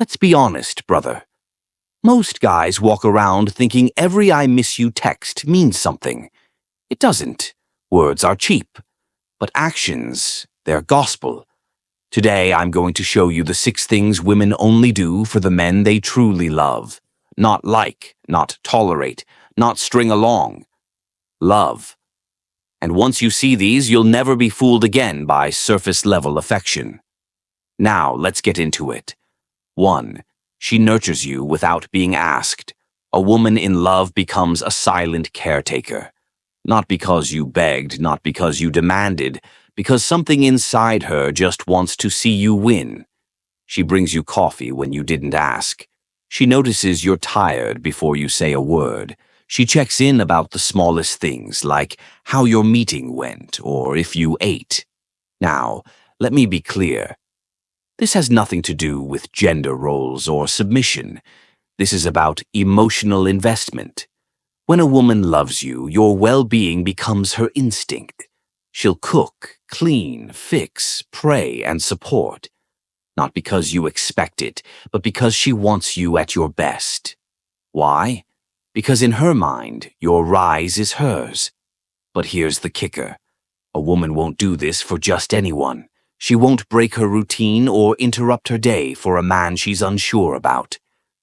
Let's be honest, brother. Most guys walk around thinking every I miss you text means something. It doesn't. Words are cheap. But actions, they're gospel. Today I'm going to show you the 6 things women only do for the men they truly love. Not like, not tolerate, not string along. Love. And once you see these, you'll never be fooled again by surface-level affection. Now, let's get into it. 1. She nurtures you without being asked. A woman in love becomes a silent caretaker. Not because you begged, not because you demanded, because something inside her just wants to see you win. She brings you coffee when you didn't ask. She notices you're tired before you say a word. She checks in about the smallest things, like how your meeting went or if you ate. Now, let me be clear. This has nothing to do with gender roles or submission. This is about emotional investment. When a woman loves you, your well-being becomes her instinct. She'll cook, clean, fix, pray, and support. Not because you expect it, but because she wants you at your best. Why? Because in her mind, your rise is hers. But here's the kicker. A woman won't do this for just anyone. She won't break her routine or interrupt her day for a man she's unsure about.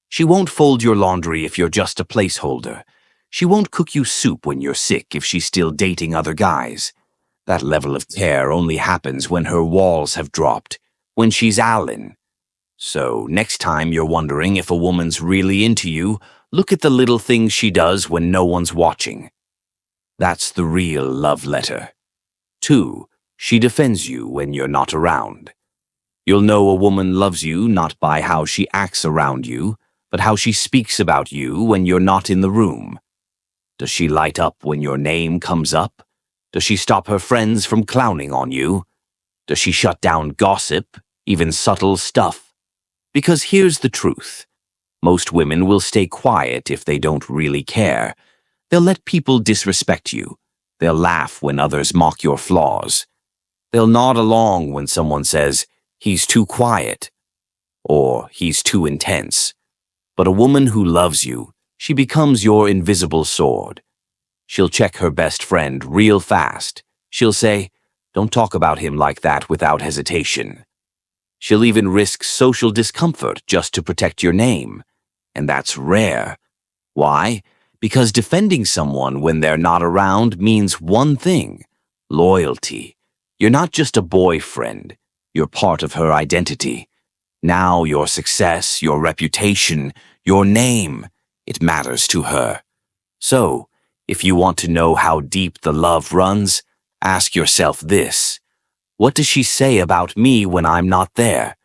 She won't fold your laundry if you're just a placeholder. She won't cook you soup when you're sick if she's still dating other guys. That level of care only happens when her walls have dropped, when she's Allen. So next time you're wondering if a woman's really into you, look at the little things she does when no one's watching. That's the real love letter. 2. She defends you when you're not around. You'll know a woman loves you not by how she acts around you, but how she speaks about you when you're not in the room. Does she light up when your name comes up? Does she stop her friends from clowning on you? Does she shut down gossip, even subtle stuff? Because here's the truth. Most women will stay quiet if they don't really care. They'll let people disrespect you. They'll laugh when others mock your flaws. They'll nod along when someone says, "He's too quiet," or "He's too intense." But a woman who loves you, she becomes your invisible sword. She'll check her best friend real fast. She'll say, "Don't talk about him like that," without hesitation. She'll even risk social discomfort just to protect your name. And that's rare. Why? Because defending someone when they're not around means one thing: loyalty. You're not just a boyfriend. You're part of her identity. Now your success, your reputation, your name, it matters to her. So, if you want to know how deep the love runs, ask yourself this. What does she say about me when I'm not there?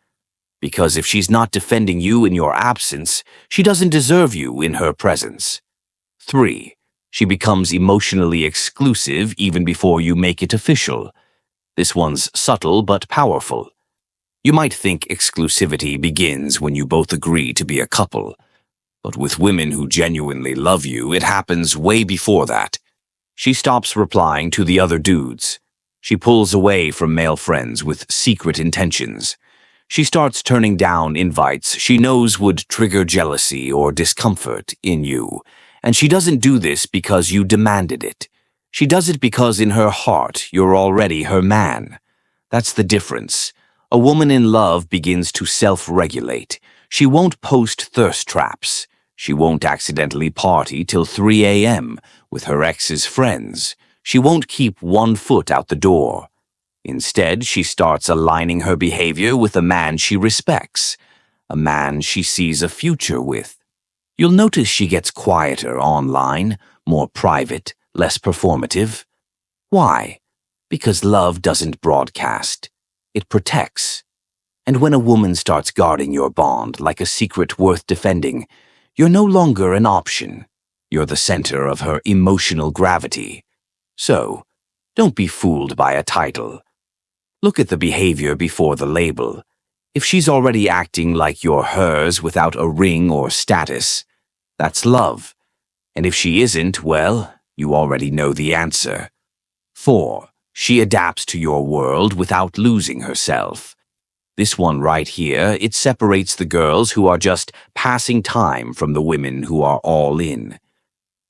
Because if she's not defending you in your absence, she doesn't deserve you in her presence. 3. She becomes emotionally exclusive even before you make it official. This one's subtle but powerful. You might think exclusivity begins when you both agree to be a couple. But with women who genuinely love you, it happens way before that. She stops replying to the other dudes. She pulls away from male friends with secret intentions. She starts turning down invites she knows would trigger jealousy or discomfort in you. And she doesn't do this because you demanded it. She does it because in her heart you're already her man. That's the difference. A woman in love begins to self-regulate. She won't post thirst traps. She won't accidentally party till 3 a.m. with her ex's friends. She won't keep one foot out the door. Instead, she starts aligning her behavior with a man she respects, a man she sees a future with. You'll notice she gets quieter online, more private, less performative. Why? Because love doesn't broadcast. It protects. And when a woman starts guarding your bond like a secret worth defending, you're no longer an option. You're the center of her emotional gravity. So, don't be fooled by a title. Look at the behavior before the label. If she's already acting like you're hers without a ring or status, that's love. And if she isn't, well, you already know the answer. 4. She adapts to your world without losing herself. This one right here, it separates the girls who are just passing time from the women who are all in.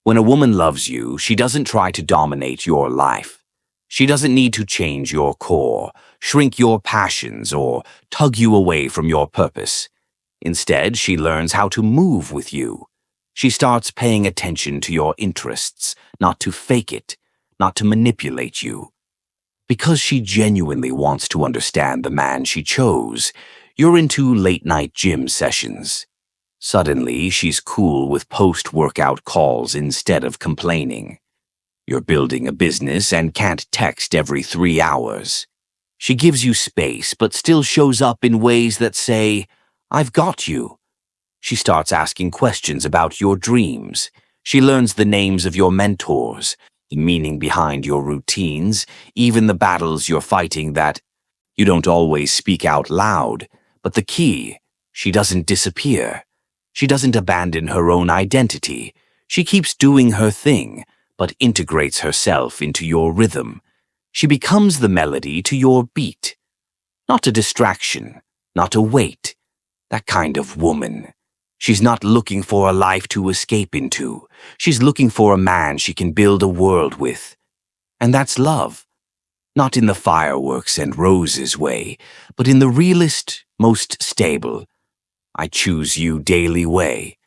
When a woman loves you, she doesn't try to dominate your life. She doesn't need to change your core, shrink your passions, or tug you away from your purpose. Instead, she learns how to move with you. She starts paying attention to your interests, not to fake it, not to manipulate you. Because she genuinely wants to understand the man she chose, you're into late-night gym sessions. Suddenly, she's cool with post-workout calls instead of complaining. You're building a business and can't text every 3 hours. She gives you space but still shows up in ways that say, "I've got you." She starts asking questions about your dreams. She learns the names of your mentors, the meaning behind your routines, even the battles you're fighting that you don't always speak out loud. But the key, she doesn't disappear. She doesn't abandon her own identity. She keeps doing her thing, but integrates herself into your rhythm. She becomes the melody to your beat. Not a distraction, not a weight. That kind of woman. She's not looking for a life to escape into. She's looking for a man she can build a world with. And that's love. Not in the fireworks and roses way, but in the realest, most stable, I choose you daily way.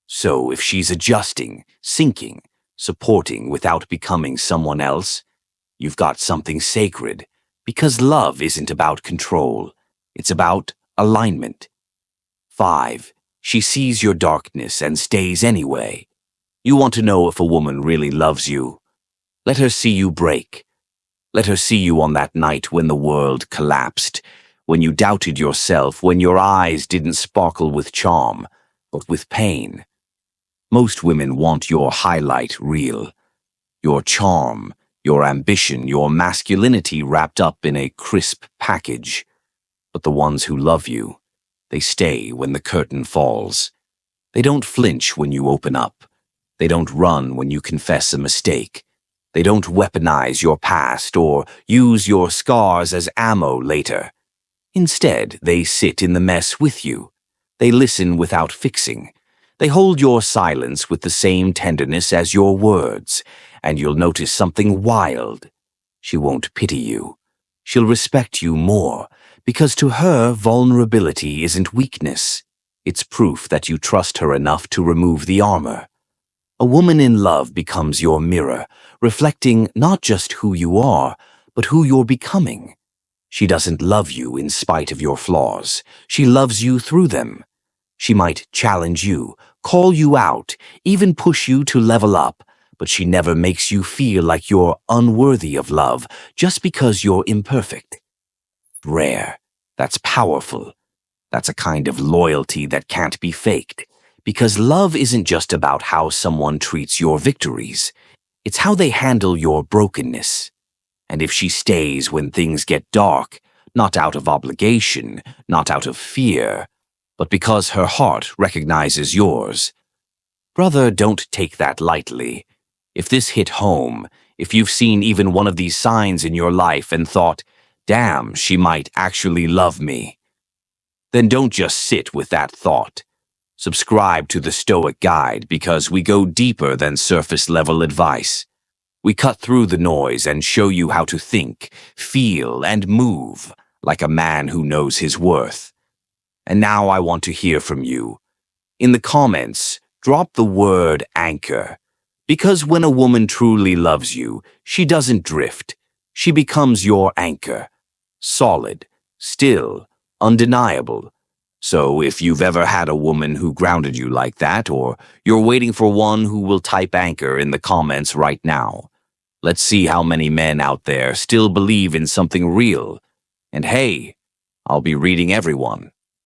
So if she's adjusting, sinking, supporting without becoming someone else, you've got something sacred, because love isn't about control. It's about alignment. 5. She sees your darkness and stays anyway. You want to know if a woman really loves you? Let her see you break. Let her see you on that night when the world collapsed, when you doubted yourself, when your eyes didn't sparkle with charm, but with pain. Most women want your highlight reel, your charm, your ambition, your masculinity wrapped up in a crisp package. But the ones who love you, they stay when the curtain falls. They don't flinch when you open up. They don't run when you confess a mistake. They don't weaponize your past or use your scars as ammo later. Instead, they sit in the mess with you. They listen without fixing. They hold your silence with the same tenderness as your words, and you'll notice something wild. She won't pity you. She'll respect you more, because to her, vulnerability isn't weakness. It's proof that you trust her enough to remove the armor. A woman in love becomes your mirror, reflecting not just who you are, but who you're becoming. She doesn't love you in spite of your flaws. She loves you through them. She might challenge you, call you out, even push you to level up, but she never makes you feel like you're unworthy of love just because you're imperfect. Rare. That's powerful. That's a kind of loyalty that can't be faked. Because love isn't just about how someone treats your victories. It's how they handle your brokenness. And if she stays when things get dark, not out of obligation, not out of fear, but because her heart recognizes yours. Brother, don't take that lightly. If this hit home, if you've seen even one of these signs in your life and thought, "Damn, she might actually love me," then don't just sit with that thought. Subscribe to the Stoic Guide because we go deeper than surface-level advice. We cut through the noise and show you how to think, feel, and move like a man who knows his worth. And now I want to hear from you. In the comments, drop the word anchor. Because when a woman truly loves you, she doesn't drift. She becomes your anchor. Solid, still, undeniable. So if you've ever had a woman who grounded you like that, or you're waiting for one who will type anchor in the comments right now, let's see how many men out there still believe in something real. And hey, I'll be reading everyone.